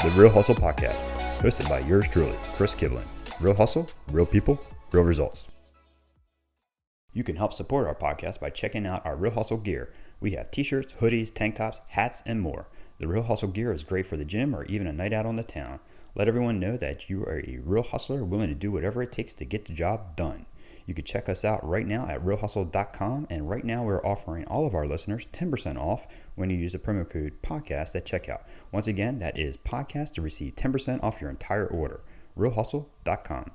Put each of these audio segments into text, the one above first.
the Real Hustle Podcast, hosted by yours truly, Chris Kiblin. Real hustle, real people, real results. You can help support our podcast by checking out our Real Hustle gear. We have t-shirts, hoodies, tank tops, hats, and more. The Real Hustle gear is great for the gym or even a night out on the town. Let everyone know that you are a real hustler willing to do whatever it takes to get the job done. You can check us out right now at realhustle.com, and right now we're offering all of our listeners 10% off when you use the promo code podcast at checkout. Once again, that is podcast to receive 10% off your entire order. realhustle.com.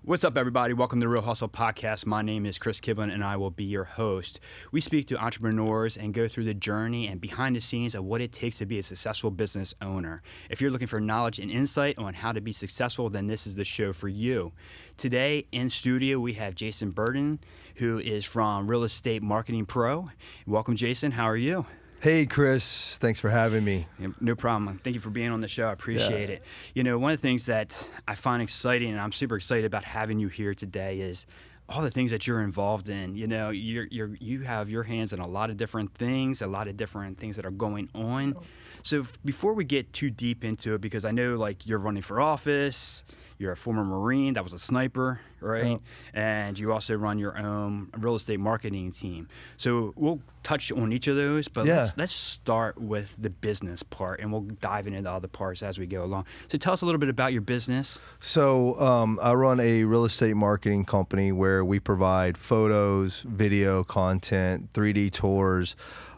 What's up, everybody? Welcome to the Real Hustle Podcast. My name is Chris Kiblin, and I will be your host. We speak to entrepreneurs and go through the journey and behind the scenes of what it takes to be a successful business owner. If you're looking for knowledge and insight on how to be successful, then this is the show for you. Today in studio, we have Jason Bearden, who is from Real Estate MKTG Pro. Welcome, Jason. How are you? Hey, Chris. Thanks for having me. No problem. Thank you for being on the show. I appreciate it. You know, one of the things that I find exciting, and I'm super excited about having you here today, is all the things that you're involved in. You know, you have your hands in a lot of different things that are going on. So before we get too deep into it, because I know like you're running for office, you're a former Marine that was a sniper, right? Oh. And you also run your own real estate marketing team. So we'll touch on each of those, but let's start with the business part, and we'll dive into the other parts as we go along. So tell us a little bit about your business. So I run a real estate marketing company where we provide photos, video content, 3D tours,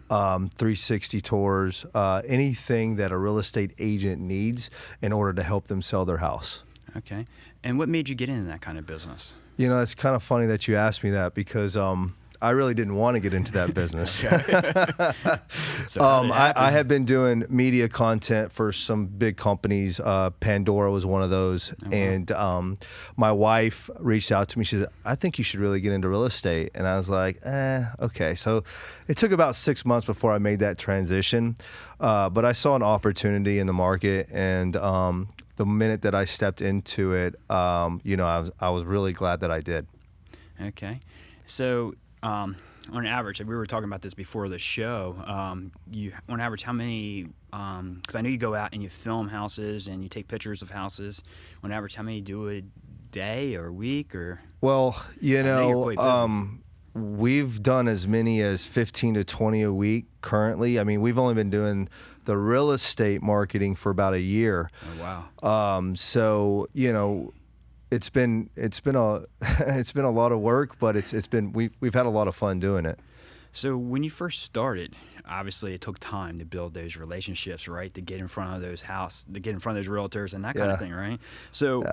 360 tours, anything that a real estate agent needs in order to help them sell their house. Okay. And what made you get into that kind of business? You know, it's kind of funny that you asked me that because I really didn't want to get into that business. I have been doing media content for some big companies. Pandora was one of those. Oh, wow. And my wife reached out to me. She said, I think you should really get into real estate. And I was like, okay. So it took about 6 months before I made that transition. But I saw an opportunity in the market, and the minute that I stepped into it, you know, I was really glad that I did. Okay. So on average, we were talking about this before the show, you on average, how many, because I know you go out and you film houses and you take pictures of houses, on average, how many do a day or a week? Or well, you know, we've done as many as 15 to 20 a week currently. I mean, we've only been doing the real estate marketing for about a year. Oh, wow. So, you know, it's been a lot of work, but we've had a lot of fun doing it. So when you first started, obviously it took time to build those relationships, right? To get in front of those realtors and that kind of thing, right? So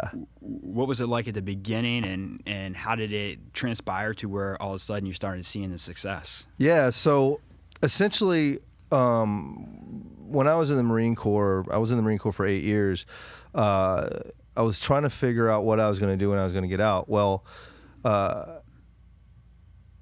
what was it like at the beginning, and how did it transpire to where all of a sudden you started seeing the success? Yeah, so essentially, when I was in the Marine Corps, for 8 years. I was trying to figure out what I was going to do when I was going to get out. Well,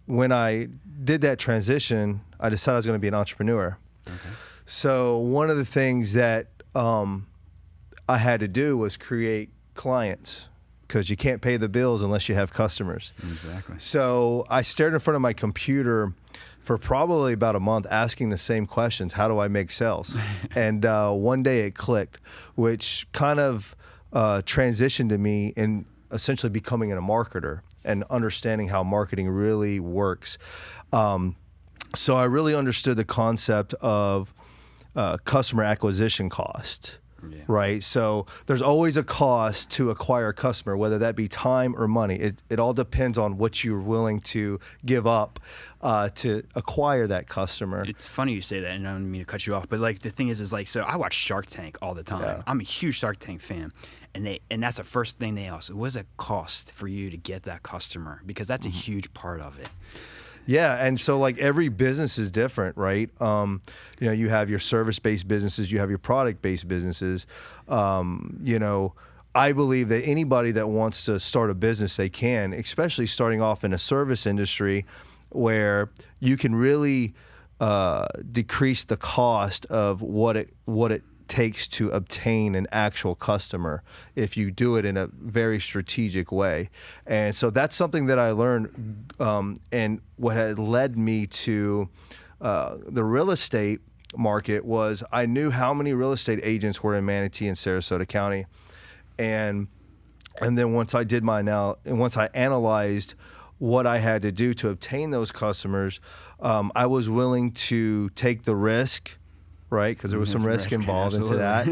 when I did that transition, I decided I was going to be an entrepreneur. Okay. So one of the things that I had to do was create clients, because you can't pay the bills unless you have customers. Exactly. So I stared in front of my computer for probably about a month asking the same questions. How do I make sales? And one day it clicked, which kind of transitioned to me in essentially becoming a marketer and understanding how marketing really works. So I really understood the concept of customer acquisition cost. Yeah. Right. So there's always a cost to acquire a customer, whether that be time or money. It all depends on what you're willing to give up to acquire that customer. It's funny you say that, and I don't mean to cut you off, but like the thing is like, so I watch Shark Tank all the time. Yeah. I'm a huge Shark Tank fan. And that's the first thing they ask. What does it cost for you to get that customer? Because that's a huge part of it. Yeah, and so like every business is different, right? You know, you have your service-based businesses, you have your product-based businesses. You know, I believe that anybody that wants to start a business, they can, especially starting off in a service industry where you can really decrease the cost of what it takes to obtain an actual customer if you do it in a very strategic way. And so that's something that I learned, and what had led me to the real estate market was I knew how many real estate agents were in Manatee and Sarasota County. And then once I analyzed what I had to do to obtain those customers, I was willing to take the risk, right? Because there was some risk involved into that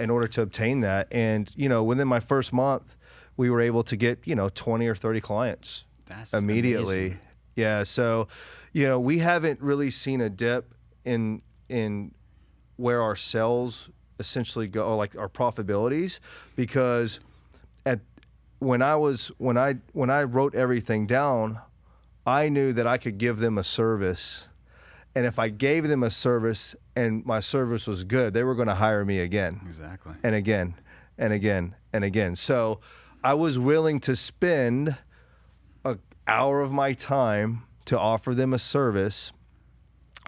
in order to obtain that. And, within my first month, we were able to get, 20 or 30 clients. That's immediately. amazing. Yeah. So, we haven't really seen a dip in where our sales essentially go, or like our profitabilities, because when I wrote everything down, I knew that I could give them a service. And if I gave them a service and my service was good, they were going to hire me again. Exactly. And again, and again, and again. So I was willing to spend an hour of my time to offer them a service,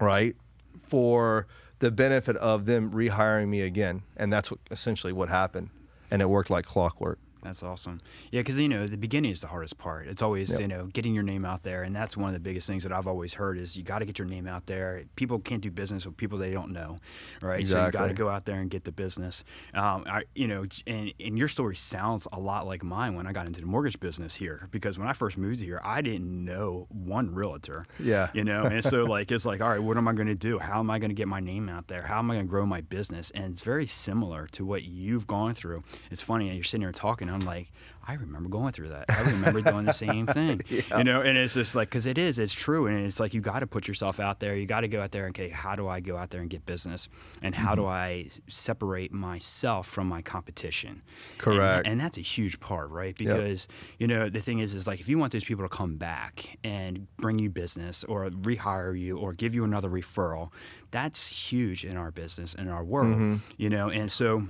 right, for the benefit of them rehiring me again. And that's essentially what happened. And it worked like clockwork. That's awesome. Yeah, because, the beginning is the hardest part. It's always, getting your name out there. And that's one of the biggest things that I've always heard is you got to get your name out there. People can't do business with people they don't know, right? Exactly. So you got to go out there and get the business. And your story sounds a lot like mine when I got into the mortgage business here. Because when I first moved here, I didn't know one realtor. Yeah. And so, it's like, all right, what am I going to do? How am I going to get my name out there? How am I going to grow my business? And it's very similar to what you've gone through. It's funny, you're sitting here talking, I'm like, I remember going through that. I remember doing the same thing, and it's just like, because it's true. And it's like, you got to put yourself out there. You got to go out there and, okay, how do I go out there and get business? And how do I separate myself from my competition? Correct. And that's a huge part, right? Because, the thing is like, if you want those people to come back and bring you business or rehire you or give you another referral, that's huge in our business, in our world, and so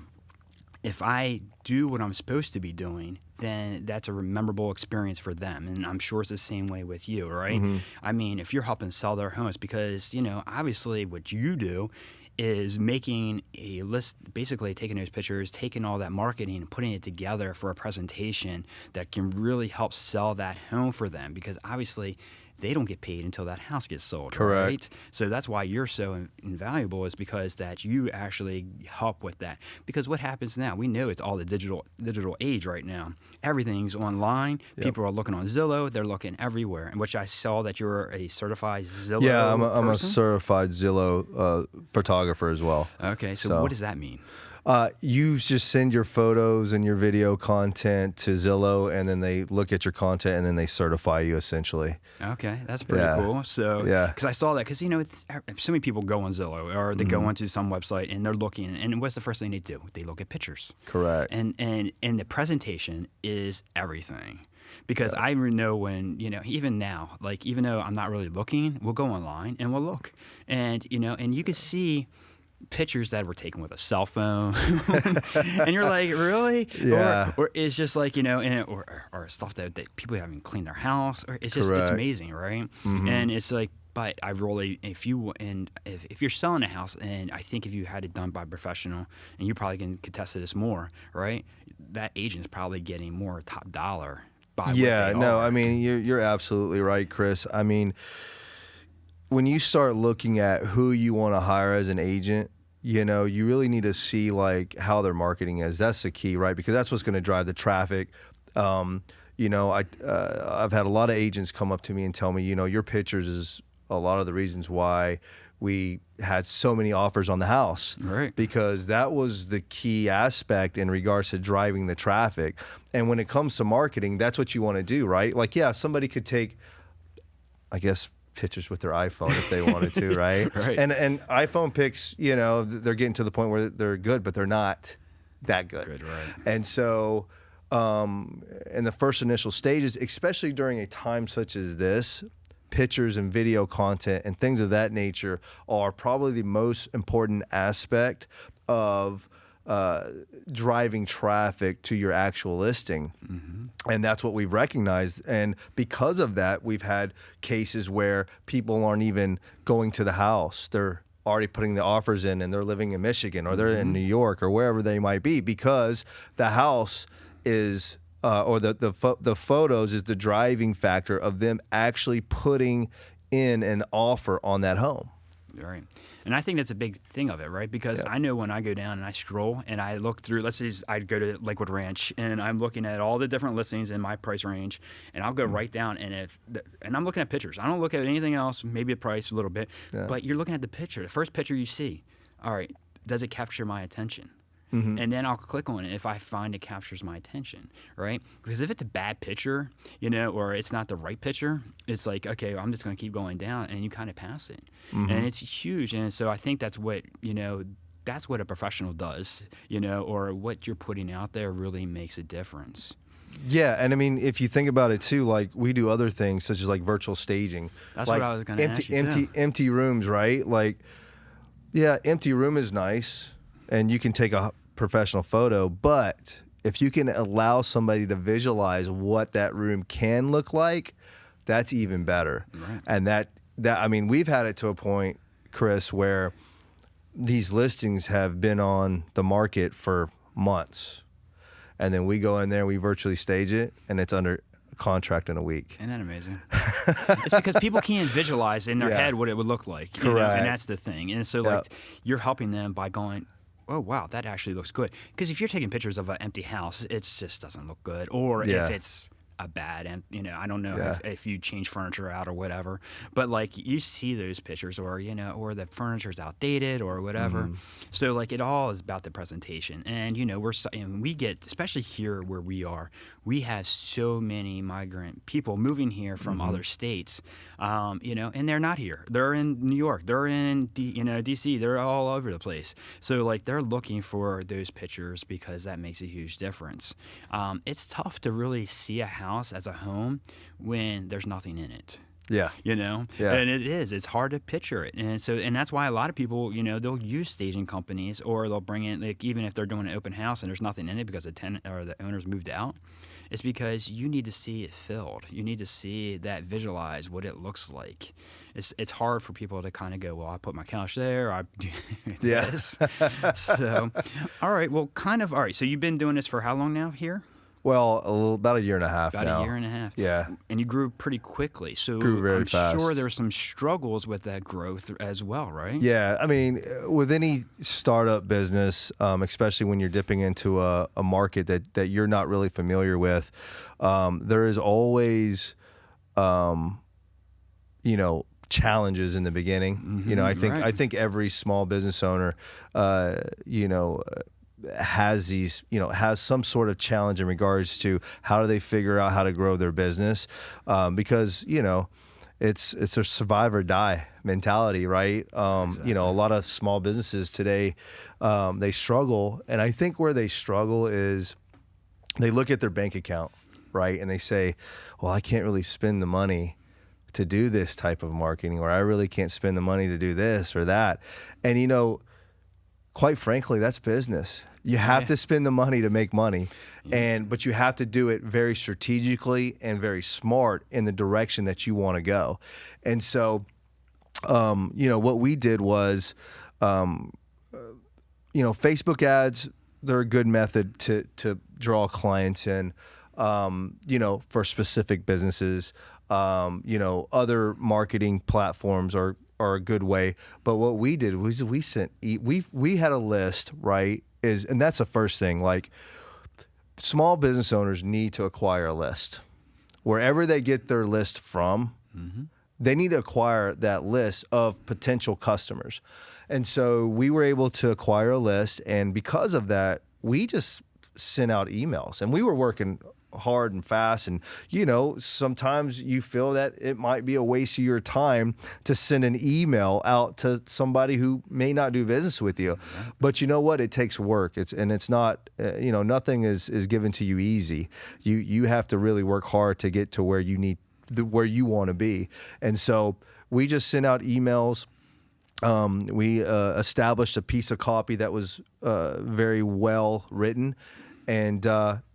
if I do what I'm supposed to be doing, then that's a memorable experience for them. And I'm sure it's the same way with you, right? I mean, if you're helping sell their homes, because, obviously what you do is making a list, basically taking those pictures, taking all that marketing and putting it together for a presentation that can really help sell that home for them, because obviously they don't get paid until that house gets sold. Correct. Right? So that's why you're so invaluable, is because that you actually help with that. Because what happens now, we know it's all the digital age right now. Everything's online. Yep. People are looking on Zillow. They're looking everywhere. And which I saw that you're a certified Zillow Yeah, I'm a person? certified Zillow photographer as well. Okay, so what does that mean? You just send your photos and your video content to Zillow, and then they look at your content, and then they certify you essentially. Okay, that's pretty cool. So, because I saw that, because so many people go on Zillow, or they go onto some website and they're looking, and what's the first thing they do? They look at pictures. Correct. And the presentation is everything. Because I know when, even now, like, even though I'm not really looking, we'll go online and we'll look, and and you can see pictures that were taken with a cell phone and you're like, really? Yeah. Or it's just like, or stuff that people haven't cleaned their house, or it's just, it's amazing, right? And it's like, but I really, if you're selling a house, and I think if you had it done by a professional, and you probably can contest to this more, right? That agent's probably getting more top dollar by what they are. I mean, you're absolutely right, Chris. I mean, when you start looking at who you want to hire as an agent, you really need to see like how their marketing is. That's the key, right? Because that's what's going to drive the traffic. I've had a lot of agents come up to me and tell me, your pictures is a lot of the reasons why we had so many offers on the house, right? Because that was the key aspect in regards to driving the traffic. And when it comes to marketing, that's what you want to do, right? Like, somebody could take, I guess, pictures with their iPhone if they wanted to, right? Right. And iPhone pics, they're getting to the point where they're good, but they're not that good. Good, right. And so in the first initial stages, especially during a time such as this, pictures and video content and things of that nature are probably the most important aspect of driving traffic to your actual listing. And that's what we've recognized. And because of that, we've had cases where people aren't even going to the house. They're already putting the offers in, and they're living in Michigan, or they're in New York, or wherever they might be, because the house is or the photos is the driving factor of them actually putting in an offer on that home. Right. And I think that's a big thing of it, right? Because I know when I go down and I scroll and I look through, let's say I go to Lakewood Ranch and I'm looking at all the different listings in my price range, and I'll go right down and and I'm looking at pictures. I don't look at anything else, maybe a price a little bit, but you're looking at the picture. The first picture you see, all right, does it capture my attention? And then I'll click on it if I find it captures my attention, right? Because if it's a bad picture, or it's not the right picture, it's like, okay, I'm just going to keep going down, and you kind of pass it. And it's huge. And so I think that's what, that's what a professional does, or what you're putting out there really makes a difference. Yeah, and I mean, if you think about it too, like we do other things such as like virtual staging. That's like what I was going to ask you. Empty rooms, right? Like, yeah, empty room is nice, and you can take a professional photo, but if you can allow somebody to visualize what that room can look like, that's even better. Right. And that I mean, we've had it to a point, Chris, where these listings have been on the market for months, and then we go in there, we virtually stage it, and it's under contract in a week. Isn't that amazing? It's because people can't visualize in their head what it would look like. Correct. And that's the thing. And so like you're helping them by going, oh, wow, that actually looks good. Because if you're taking pictures of an empty house, it just doesn't look good. Or if it's a bad, I don't know if you change furniture out or whatever. But, like, you see those pictures or, or the furniture's outdated or whatever. So, like, it all is about the presentation. And, we get, especially here where we are, we have so many migrant people moving here from other states, and they're not here. They're in New York. They're in, D.C. They're all over the place. So, like, they're looking for those pictures because that makes a huge difference. It's tough to really see a house as a home when there's nothing in it. Yeah. And it is. It's hard to picture it. And that's why a lot of people, they'll use staging companies, or they'll bring in, like, even if they're doing an open house and there's nothing in it because the tenant or the owner's moved out. It's because you need to see it filled. You need to see that, visualize what it looks like. It's hard for people to kind of go, well, I put my couch there, I do this. So, all right. Well, all right. So you've been doing this for how long now here? Well, about a year and a half now. About a year and a half. Yeah. And you grew pretty quickly. So grew very fast. I'm sure there were some struggles with that growth as well, right? Yeah. I mean, with any startup business, especially when you're dipping into a market that you're not really familiar with, there is always, challenges in the beginning. I think every small business owner, has these, has some sort of challenge in regards to how do they figure out how to grow their business, because it's a survive or die mentality, right? Exactly. A lot of small businesses today, they struggle, and I think where they struggle is they look at their bank account, right, and they say, well, I can't really spend the money to do this type of marketing, or I really can't spend the money to do this or that, and quite frankly, that's business. You have to spend the money to make money, but you have to do it very strategically and very smart in the direction that you want to go. And so, what we did was, Facebook ads, they're a good method to draw clients in, for specific businesses. Other marketing platforms are a good way. But what we did was we had a list, right? And that's the first thing. Like, small business owners need to acquire a list. Wherever they get their list from, they need to acquire that list of potential customers. And so we were able to acquire a list, and because of that, we just sent out emails, and we were working hard and fast, and sometimes you feel that it might be a waste of your time to send an email out to somebody who may not do business with you. But you know what, it takes work. It's not nothing is given to you easy. You have to really work hard to get to where you want to be. And so we just sent out emails. We established a piece of copy that was very well written. And,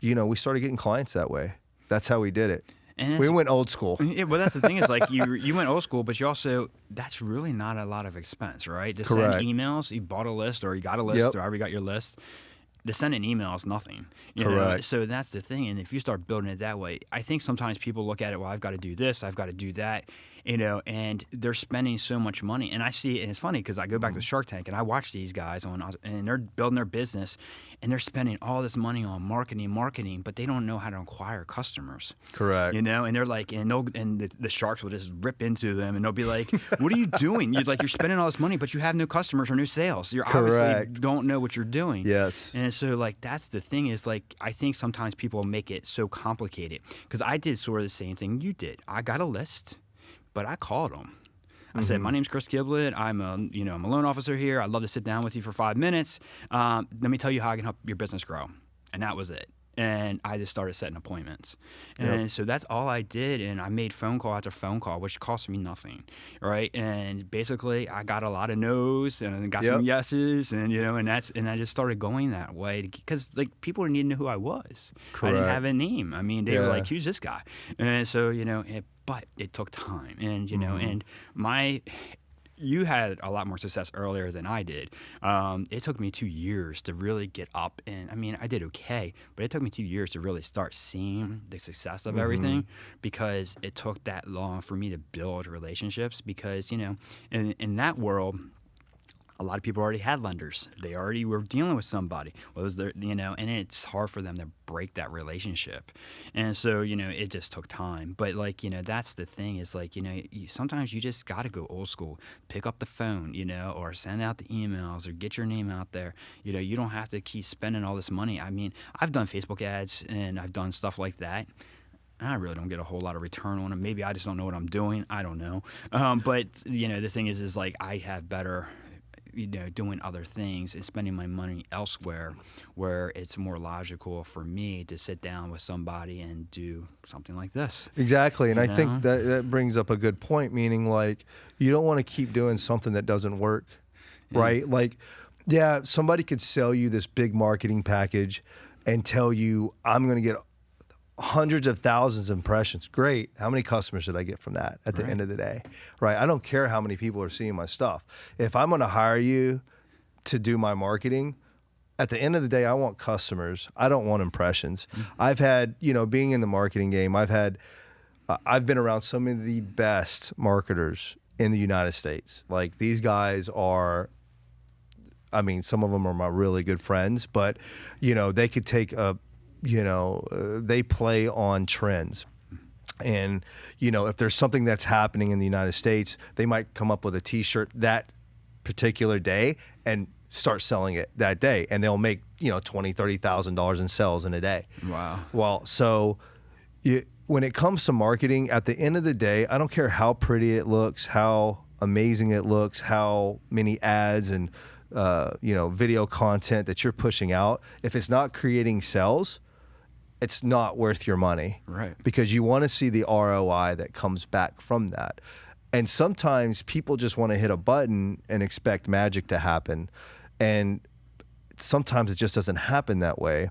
we started getting clients that way. That's how we did it. And we went old school. Yeah, well, that's the thing is, like, you went old school, but you also, that's really not a lot of expense, right? To send emails, you bought a list, or you got a list, or however you got your list. To send an email is nothing. Correct. So that's the thing. And if you start building it that way, I think sometimes people look at it, well, I've got to do this, I've got to do that. and they're spending so much money. And I see it, and it's funny because I go back to Shark Tank and I watch these guys and they're building their business and they're spending all this money on marketing, but they don't know how to acquire customers. Correct. And they're like, and the sharks will just rip into them and they'll be like, what are you doing? You're spending all this money, but you have no customers or no sales. You obviously don't know what you're doing. Yes. And so that's the thing is I think sometimes people make it so complicated because I did sort of the same thing you did. I got a list, but I called them. I said, my name's Chris Kiblin. I'm a loan officer here. I'd love to sit down with you for 5 minutes. Let me tell you how I can help your business grow. And that was it. And I just started setting appointments. And so that's all I did. And I made phone call after phone call, which cost me nothing. Right. And basically I got a lot of no's and got some yeses and I just started going that way because people needed to know who I was. Correct. I didn't have a name. I mean, they were like, who's this guy? And so, but it took time and, and you had a lot more success earlier than I did. It took me 2 years to really get up, and I mean, I did okay, but it took me 2 years to really start seeing the success of everything because it took that long for me to build relationships because, in that world, a lot of people already had lenders. They already were dealing with somebody. What was their, and it's hard for them to break that relationship. And so, it just took time. But that's the thing is sometimes you just got to go old school, pick up the phone, or send out the emails or get your name out there. You don't have to keep spending all this money. I mean, I've done Facebook ads and I've done stuff like that. I really don't get a whole lot of return on them. Maybe I just don't know what I'm doing. I don't know. But, the thing is I have better doing other things and spending my money elsewhere where it's more logical for me to sit down with somebody and do something like this. Exactly. And I think that brings up a good point, meaning you don't want to keep doing something that doesn't work, right? Somebody could sell you this big marketing package and tell you, I'm going to get hundreds of thousands of impressions. Great. How many customers did I get from that at the end of the day? Right. I don't care how many people are seeing my stuff. If I'm going to hire you to do my marketing, at the end of the day, I want customers. I don't want impressions. I've had, being in the marketing game, I've been around some of the best marketers in the United States. These guys are, some of them are my really good friends, but, they could take they play on trends. And, if there's something that's happening in the United States, they might come up with a t-shirt that particular day and start selling it that day. And they'll make, $20,000, $30,000 in sales in a day. Wow. Well, so when it comes to marketing, at the end of the day, I don't care how pretty it looks, how amazing it looks, how many ads and, video content that you're pushing out. If it's not creating sales, it's not worth your money. Right. Because you want to see the ROI that comes back from that. And sometimes people just want to hit a button and expect magic to happen. And sometimes it just doesn't happen that way.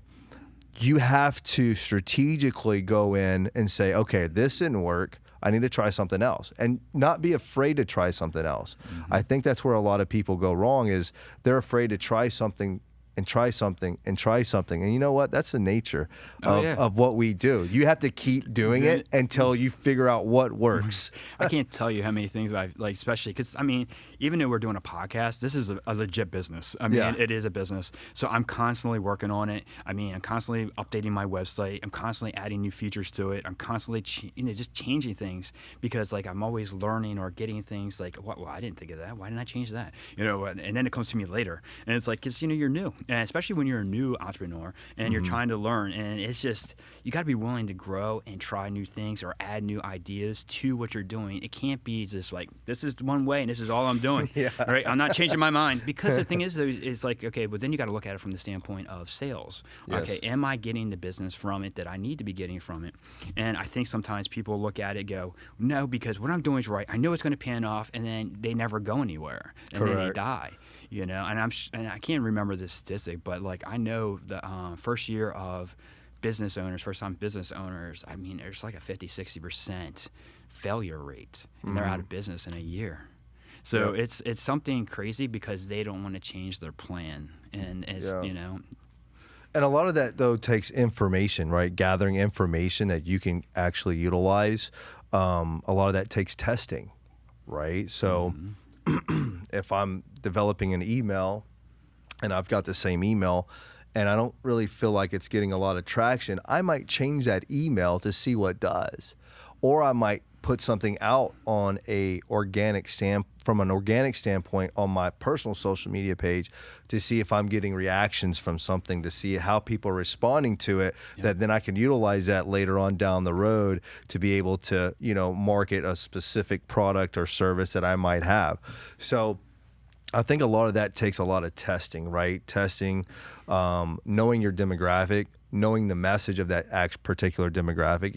You have to strategically go in and say, okay, this didn't work. I need to try something else, and not be afraid to try something else. I think that's where a lot of people go wrong is they're afraid to try something and try something and try something. And you know what? That's the nature of what we do. You have to keep doing it until you figure out what works. I can't tell you how many things I've especially because even though we're doing a podcast, this is a legit business. It is a business. So I'm constantly working on it. I'm constantly updating my website. I'm constantly adding new features to it. I'm constantly just changing things because I'm always learning or getting things well, I didn't think of that. Why didn't I change that? And then it comes to me later. And it's because you're new. And especially when you're a new entrepreneur and you're trying to learn, and it's just you got to be willing to grow and try new things or add new ideas to what you're doing. It can't be just this is one way and this is all I'm doing. Right? I'm not changing my mind because the thing is okay, but then you got to look at it from the standpoint of sales. Yes. Okay, am I getting the business from it that I need to be getting from it? And I think sometimes people look at it and go, no, because what I'm doing is right. I know it's going to pan off, and then they never go anywhere, and then they die. And I can't remember the statistic, but I know the first year of first-time business owners, there's a 50-60% failure rate, and they're out of business in a year. So it's something crazy because they don't want to change their plan, and it's And a lot of that though takes information, right? Gathering information that you can actually utilize. a lot of that takes testing, right? So if I'm developing an email and I've got the same email and I don't really feel like it's getting a lot of traction, I might change that email to see what does. Or I might put something out on from an organic standpoint on my personal social media page to see if I'm getting reactions from something, to see how people are responding to it, that then I can utilize that later on down the road to be able to, market a specific product or service that I might have. So I think a lot of that takes a lot of testing, right? Testing, knowing your demographic, knowing the message of that particular demographic.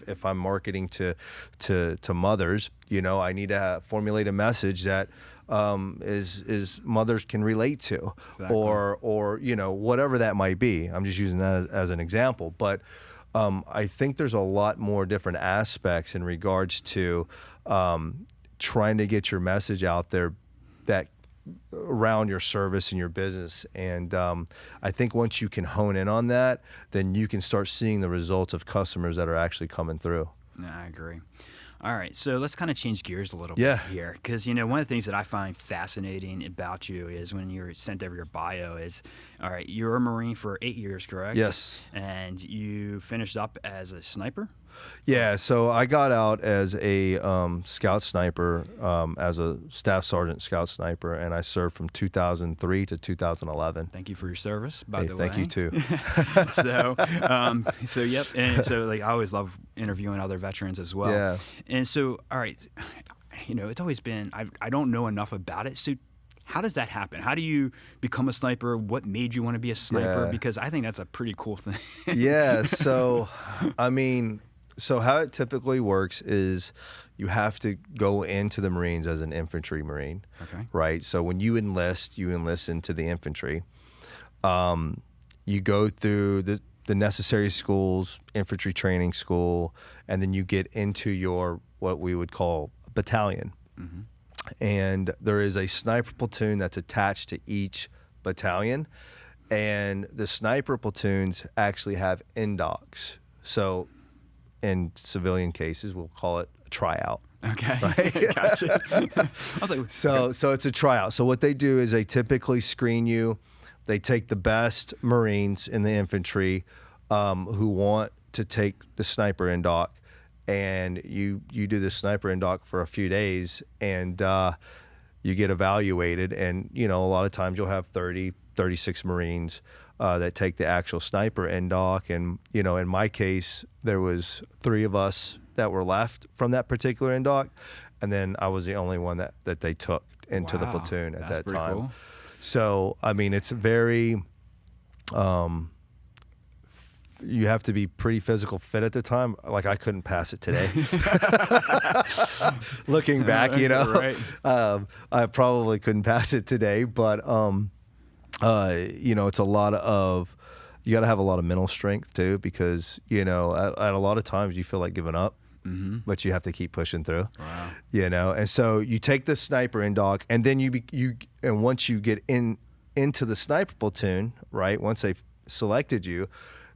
If I'm marketing to mothers, I need to formulate a message that is mothers can relate to, exactly. or whatever that might be. I'm just using that as an example, but I think there's a lot more different aspects in regards to trying to get your message out there that around your service and your business. And I think once you can hone in on that, then you can start seeing the results of customers that are actually coming through. Yeah, I agree. All right, so let's kind of change gears a little bit here, because one of the things that I find fascinating about you is when you're sent over your bio is, all right, you were a Marine for 8 years, correct? Yes. And you finished up as a sniper? Yeah, so I got out as a scout sniper, as a staff sergeant scout sniper, and I served from 2003 to 2011. Thank you for your service, by the way. Thank you too. So yep, and so I always love interviewing other veterans as well. Yeah. And so, all right, it's always been I don't know enough about it. So how does that happen? How do you become a sniper? What made you want to be a sniper? Yeah. Because I think that's a pretty cool thing. Yeah. So, so how it typically works is you have to go into the Marines as an infantry Marine, okay. Right? So when you enlist into the infantry. You go through the necessary schools, infantry training school, and then you get into your what we would call battalion. Mm-hmm. And there is a sniper platoon that's attached to each battalion, and the sniper platoons actually have NDOCs. So in civilian cases, we'll call it a tryout. Okay. Right? Gotcha. I was like, so it's a tryout. So what they do is they typically screen you. They take the best Marines in the infantry who want to take the sniper NDOC, and you do the sniper NDOC for a few days, and you get evaluated. And a lot of times you'll have 36 Marines that take the actual sniper NDOC, and in my case there was 3 of us that were left from that particular NDOC, and then I was the only one that they took into the platoon at that time. Cool. So it's very you have to be pretty physical fit at the time. Like I couldn't pass it today. Looking back, right. I probably couldn't pass it today, but it's a lot of, you got to have a lot of mental strength too, because at a lot of times you feel like giving up, mm-hmm. but you have to keep pushing through. Wow. And so you take the sniper NDOC, and then and once you get into the sniper platoon, right? Once they've selected you,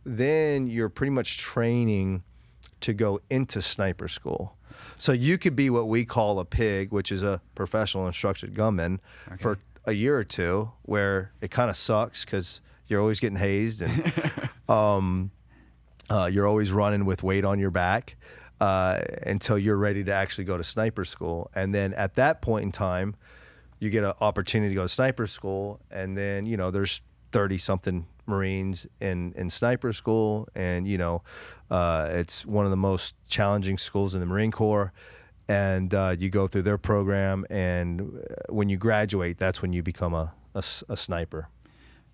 then you're pretty much training to go into sniper school. So you could be what we call a PIG, which is a professional instructed gunman, okay. for a year or two, where it kind of sucks because you're always getting hazed, and you're always running with weight on your back until you're ready to actually go to sniper school. And then at that point in time, you get an opportunity to go to sniper school, and then there's 30-something Marines in sniper school, and it's one of the most challenging schools in the Marine Corps, and you go through their program, and when you graduate, that's when you become a sniper.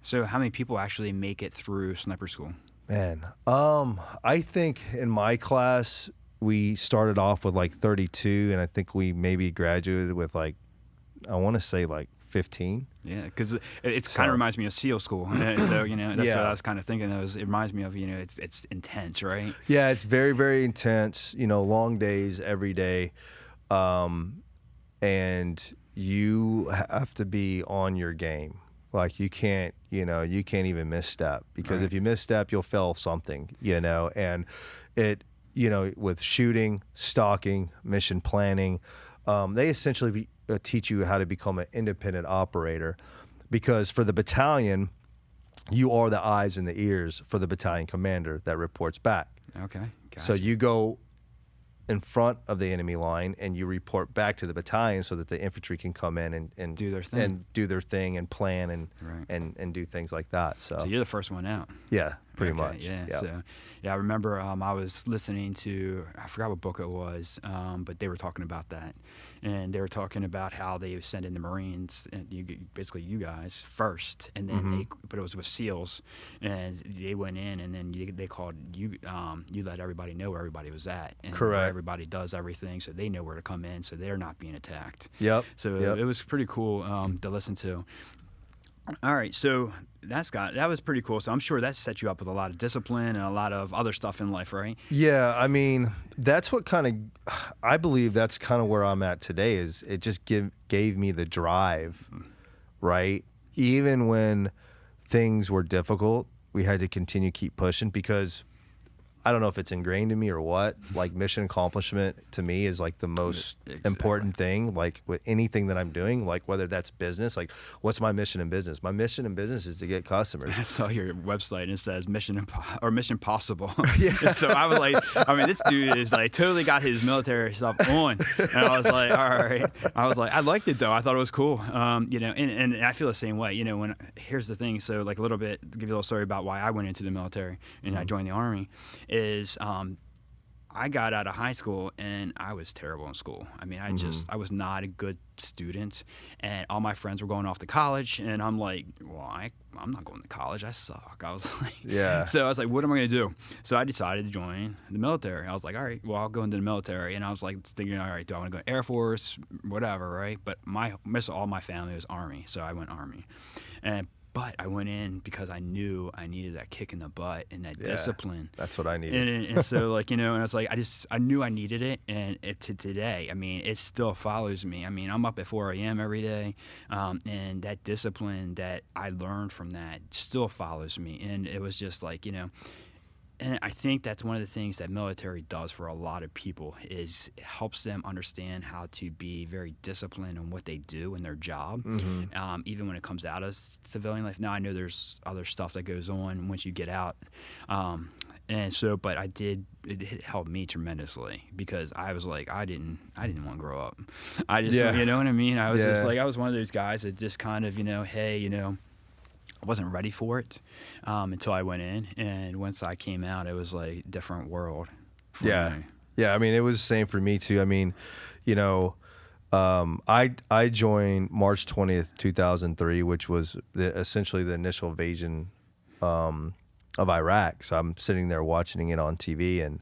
So how many people actually make it through sniper school? Man, I think in my class we started off with like 32, and I think we maybe graduated with I want to say 15. Yeah, because it kind of reminds me of SEAL school. So that's what I was kind of thinking. It reminds me of it's intense, right? Yeah, it's very, very intense. Long days every day, and you have to be on your game. Like you can't even misstep, because if you misstep, you'll fail something. And with shooting, stalking, mission planning, they essentially teach you how to become an independent operator, because for the battalion, you are the eyes and the ears for the battalion commander that reports back. Okay. Gotcha. So you go in front of the enemy line and you report back to the battalion so that the infantry can come in and do their thing and plan Right. and do things like that. So you're the first one out. yeah, pretty Okay, much. Yeah. Yep. So, I remember I was listening to, I forgot what book it was, but they were talking about that, and they were talking about how they send in the Marines, and basically you guys first, and then but it was with SEALs, and they went in, and then they called you. You let everybody know where everybody was at, and Correct. where everybody does everything, so they know where to come in, so they're not being attacked. Yep. So Yep. it was pretty cool to listen to. All right, so that was pretty cool. So I'm sure that set you up with a lot of discipline and a lot of other stuff in life, right? Yeah, I mean, that's what I believe that's kind of where I'm at today. Is it just gave me the drive, right? Even when things were difficult, we had to continue keep pushing, because I don't know if it's ingrained in me or what, like mission accomplishment to me is like the most important thing, like with anything that I'm doing, like whether that's business, like what's my mission in business? My mission in business is to get customers. I saw your website and it says Mission Possible. Yeah. So I was like, this dude is like totally got his military stuff on. And I was like, all right. I was like, I liked it though. I thought it was cool. And I feel the same way, here's the thing. So like a little bit, give you a little story about why I went into the military and I joined the Army is, I got out of high school and I was terrible in school. I mean, I was not a good student, and all my friends were going off to college, and I'm like, well, I'm not going to college. I suck. I was like, yeah. So I was like, what am I going to do? So I decided to join the military. I was like, all right, well, I'll go into the military. And I was like thinking, all right, do I want to go Air Force, whatever, right? But all my family was Army, so I went Army. But I went in because I knew I needed that kick in the butt and that discipline. That's what I needed. And so and I was like, I knew I needed it. And to today, it still follows me. I'm up at 4 a.m. every day. And that discipline that I learned from that still follows me. And it was just like, and I think that's one of the things that military does for a lot of people is it helps them understand how to be very disciplined on what they do in their job, even when it comes out of civilian life. Now I know there's other stuff that goes on once you get out, but it helped me tremendously because I was like I didn't want to grow up. I just you know what I mean. I was just like I was one of those guys that just kind of I wasn't ready for it until I went in, and once I came out, it was like a different world for me. Yeah. It was the same for me too. I joined March 20th, 2003, which was essentially the initial invasion of Iraq. So I'm sitting there watching it on TV, and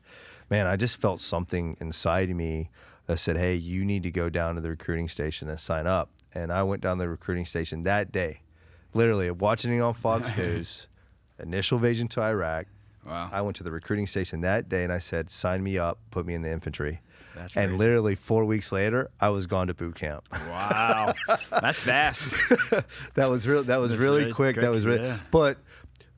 man, I just felt something inside of me that said, hey, you need to go down to the recruiting station and sign up. And I went down to the recruiting station that day. Literally watching it on Fox News, initial invasion to Iraq. Wow. I went to the recruiting station that day and I said, sign me up, put me in the infantry. That's and crazy. Literally 4 weeks later, I was gone to boot camp. Wow. That's fast. That was really quick. That was really, But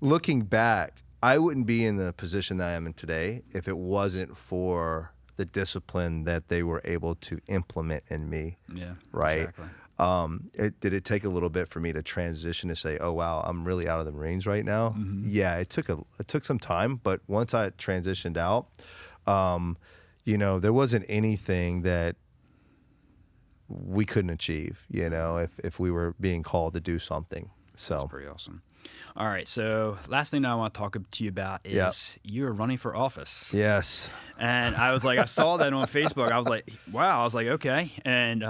looking back, I wouldn't be in the position that I am in today if it wasn't for the discipline that they were able to implement in me. Yeah. Right. Exactly. Did it take a little bit for me to transition to say, oh wow, I'm really out of the Marines right now? Mm-hmm. Yeah, it took some time, but once I transitioned out, there wasn't anything that we couldn't achieve, if we were being called to do something. So that's pretty awesome. All right, so last thing I want to talk to you about is you're running for office. Yes. And I was like, I saw that on Facebook. I was like, wow. I was like, okay. And,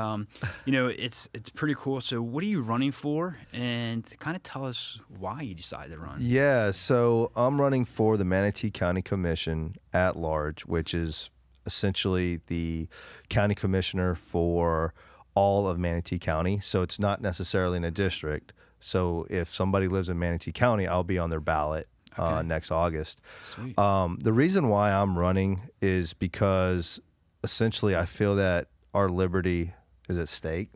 it's pretty cool. So what are you running for? And kind of tell us why you decided to run. Yeah, so I'm running for the Manatee County Commission at large, which is essentially the county commissioner for all of Manatee County. So it's not necessarily in a district. So if somebody lives in Manatee County, I'll be on their ballot next August. Sweet. The reason why I'm running is because essentially I feel that our liberty is at stake,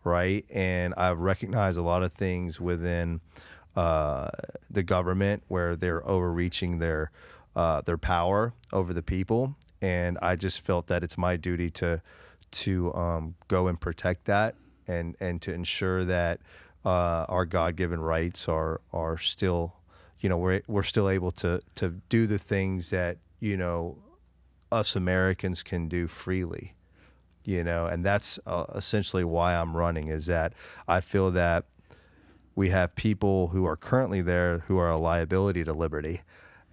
right? And I've recognized a lot of things within the government where they're overreaching their their power over the people. And I just felt that it's my duty to go and protect that and to ensure that our God-given rights are still, we're still able to do the things that, us Americans can do freely, and that's essentially why I'm running, is that I feel that we have people who are currently there who are a liability to liberty.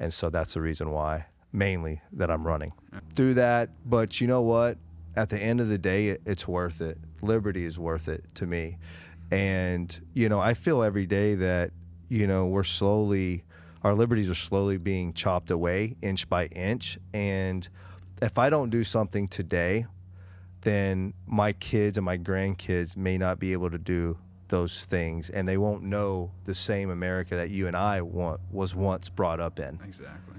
And so that's the reason why, mainly, that I'm running. Do that, but you know what? At the end of the day, it's worth it. Liberty is worth it to me. And, I feel every day that, our liberties are slowly being chopped away inch by inch. And if I don't do something today, then my kids and my grandkids may not be able to do those things, and they won't know the same America that you and I was once brought up in. Exactly.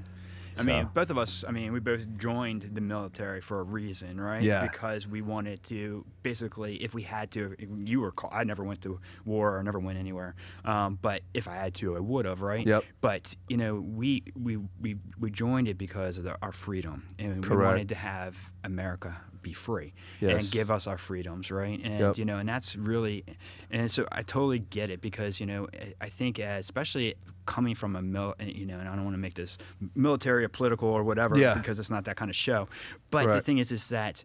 I mean, both of us, we both joined the military for a reason, right? Yeah. Because we wanted to, basically, if we had to, you were called, I never went to war or never went anywhere. But if I had to, I would have, right? Yep. But, we joined it because of our freedom. And we Correct. wanted to have America be free, Yes. and give us our freedoms, right? And, Yep. and that's really, and so I totally get it, because, I think especially coming from and I don't want to make this military or political or whatever, Yeah. because it's not that kind of show. But the Right. thing is that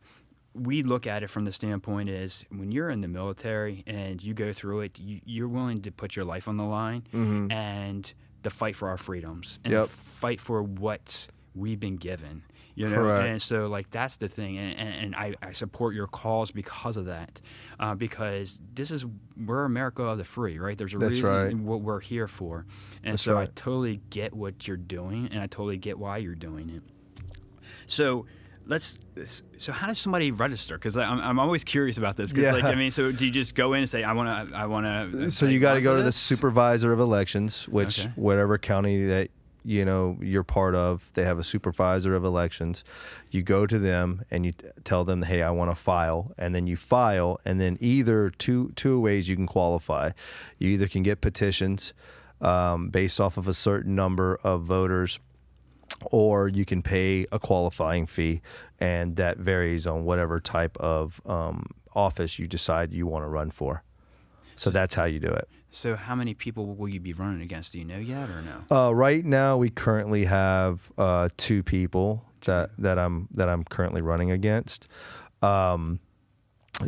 we look at it from the standpoint is, when you're in the military and you go through it, you're willing to put your life on the line and to fight for our freedoms and Yep. fight for what we've been given. Correct. And so that's the thing, and I support your cause because of that, because we're America of the free, right? There's a That's reason right. what we're here for, and That's so I right. totally get what you're doing, and I totally get why you're doing it. So so how does somebody register? Because I'm always curious about this. Yeah. So do you just go in and say, I want to? So you got to go to the supervisor of elections, which Okay. whatever county that you're part of, they have a supervisor of elections. You go to them and you tell them, hey, I want to file, and then you file, and then either two ways you can qualify. You either can get petitions based off of a certain number of voters, or you can pay a qualifying fee, and that varies on whatever type of office you decide you want to run for. So that's how you do it. So how many people will you be running against? Do you know yet or no? Right now, we currently have 2 people that I'm currently running against.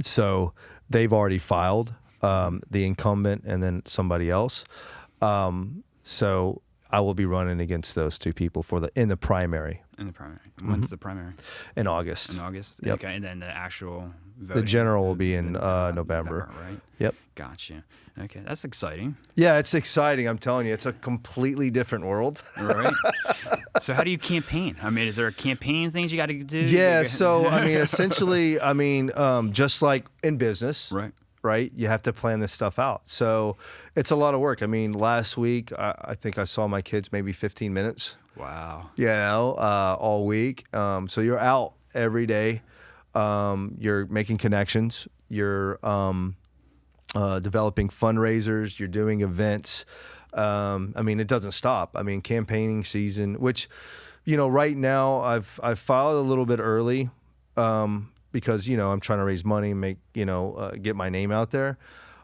So they've already filed, the incumbent and then somebody else. So I will be running against those 2 people in the primary. In the primary. When's the primary? In August. In August? Yep. Okay, and then the actual voting? The general will be in November. Right? Yep. Gotcha. Okay, that's exciting. Yeah, it's exciting. I'm telling you, it's a completely different world. Right. So how do you campaign? Is there campaign things you got to do? Yeah. So, essentially, just like in business. Right. You have to plan this stuff out. So it's a lot of work. Last week, I think I saw my kids maybe 15 minutes. Wow. All week. So you're out every day. You're making connections. You're developing fundraisers. You're doing events. It doesn't stop. Campaigning season, which, right now I've filed a little bit early. Because, I'm trying to raise money and make, get my name out there.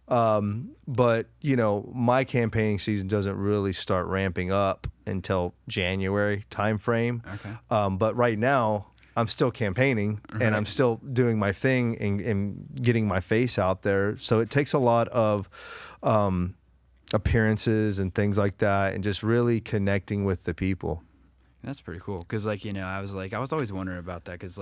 But, my campaigning season doesn't really start ramping up until January timeframe. Okay. But right now, I'm still campaigning and I'm still doing my thing and getting my face out there. So it takes a lot of appearances and things like that, and just really connecting with the people. That's pretty cool. Because, I was always wondering about that. Because,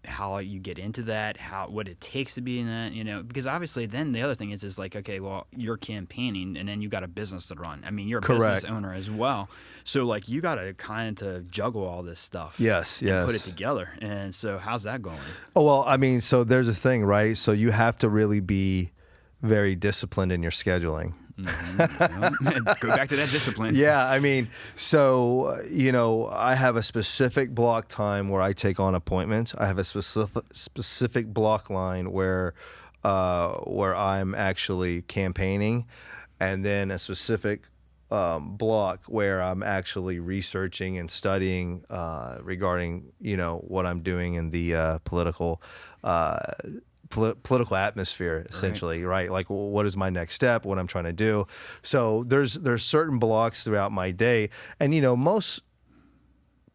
how you get into that, what it takes to be in that, because obviously then the other thing is okay, well, you're campaigning and then you got a business to run. You're a Correct. business owner as well. So you got to kind of juggle all this stuff. Yes. And put it together. And so how's that going? Oh, well, so there's a thing, right? So you have to really be very disciplined in your scheduling. Go back to that discipline. Yeah, so, I have a specific block time where I take on appointments. I have a specific block line where I'm actually campaigning, and then a specific block where I'm actually researching and studying regarding, what I'm doing in the political atmosphere, essentially, right? Like, what is my next step? What I'm trying to do. So there's certain blocks throughout my day, and most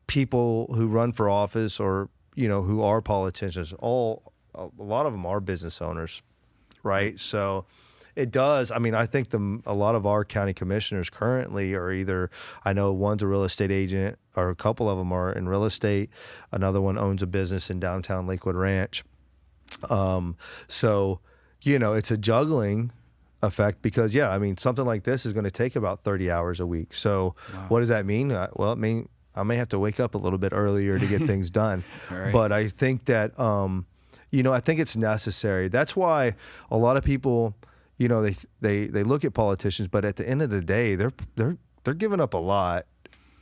people who run for office or who are politicians, a lot of them are business owners, right? So it does. I mean, I think a lot of our county commissioners currently are either, I know one's a real estate agent, or a couple of them are in real estate. Another one owns a business in downtown Lakewood Ranch. So, it's a juggling effect because, something like this is going to take about 30 hours a week. So What does that mean? Well, it means I may have to wake up a little bit earlier to get things done. Right. But I think that, I think it's necessary. That's why a lot of people, they look at politicians, but at the end of the day, they're giving up a lot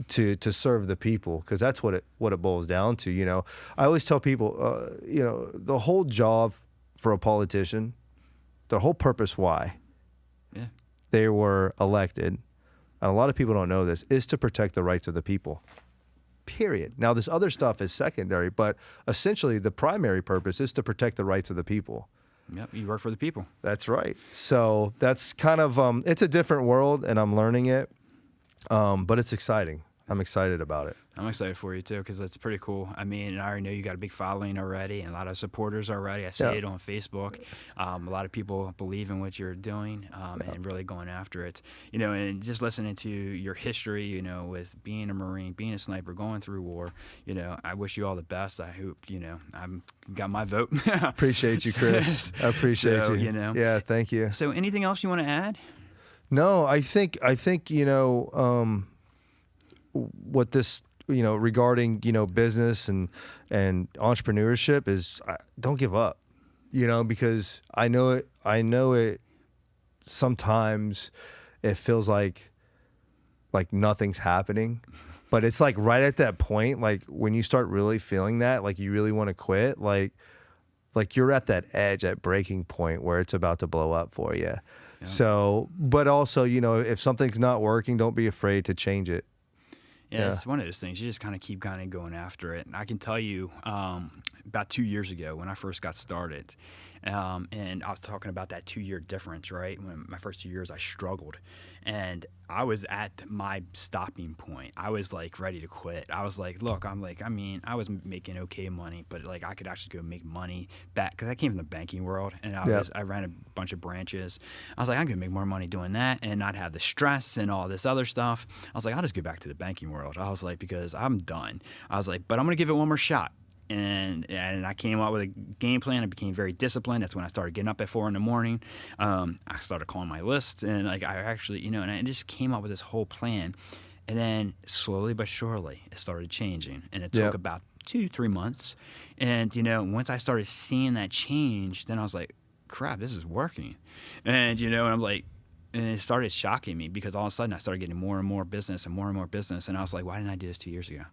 to serve the people, because that's what it boils down to. I always tell people, the whole job for a politician, the whole purpose why they were elected, and a lot of people don't know this, is to protect the rights of the people. Period. Now, this other stuff is secondary, but essentially the primary purpose is to protect the rights of the people. Yep, you work for the people. That's right. So that's kind of, it's a different world, and I'm learning it, but it's exciting. I'm excited about it. I'm excited for you too, because that's pretty cool. I mean, I already know you got a big following already and a lot of supporters already. I see it on Facebook. A lot of people believe in what you're doing and really going after it. And just listening to your history, with being a Marine, being a sniper, going through war, I wish you all the best. I hope, I've got my vote. Appreciate you, Chris. I appreciate you. Yeah, thank you. So anything else you want to add? No, I think what this, regarding, business and entrepreneurship is, don't give up, because I know it sometimes it feels like nothing's happening, but it's like right at that point, like when you start really feeling that, like you really want to quit, like you're at that edge, at breaking point where it's about to blow up for you. Yeah. So, but also, if something's not working, don't be afraid to change it. Yeah, it's one of those things. You just kind of keep going after it. And I can tell you, about 2 years ago when I first got started, and I was talking about that 2-year difference, right? When my first 2 years, I struggled. And I was at my stopping point. I was like ready to quit. I was like, look, I was making okay money, but like I could actually go make money back, because I came from the banking world, and I ran a bunch of branches. I was like, I could make more money doing that and not have the stress and all this other stuff. I was like, I'll just go back to the banking world. I was like, because I'm done. I was like, but I'm going to give it one more shot. And I came up with a game plan. I became very disciplined. That's when I started getting up at 4 a.m. I started calling my lists, and like I actually, and I just came up with this whole plan. And then slowly but surely, it started changing, and it took about 2-3 months. And once I started seeing that change, then I was like, crap, this is working. And and I'm like, and it started shocking me, because all of a sudden I started getting more and more business and more business. And I was like, why didn't I do this 2 years ago?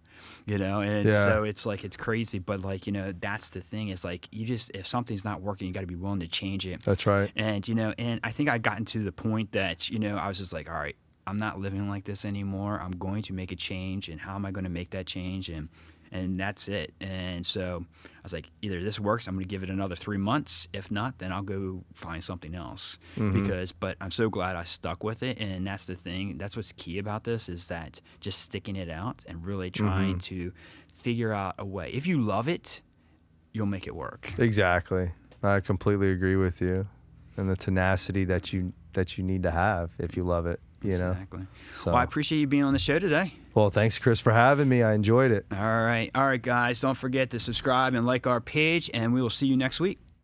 And so it's like, it's crazy. But like, that's the thing, is like, if something's not working, you got to be willing to change it. That's right. And, and I think I'd gotten to the point that, I was just like, all right, I'm not living like this anymore. I'm going to make a change. And how am I going to make that change? And that's it. And so I was like, either this works, I'm going to give it another 3 months. If not, then I'll go find something else. But I'm so glad I stuck with it. And that's the thing. That's what's key about this, is that just sticking it out and really trying to figure out a way. If you love it, you'll make it work. Exactly. I completely agree with you. And the tenacity that you need to have if you love it. Exactly. So. Well, I appreciate you being on the show today. Well, thanks, Chris, for having me. I enjoyed it. All right, guys. Don't forget to subscribe and like our page, and we will see you next week.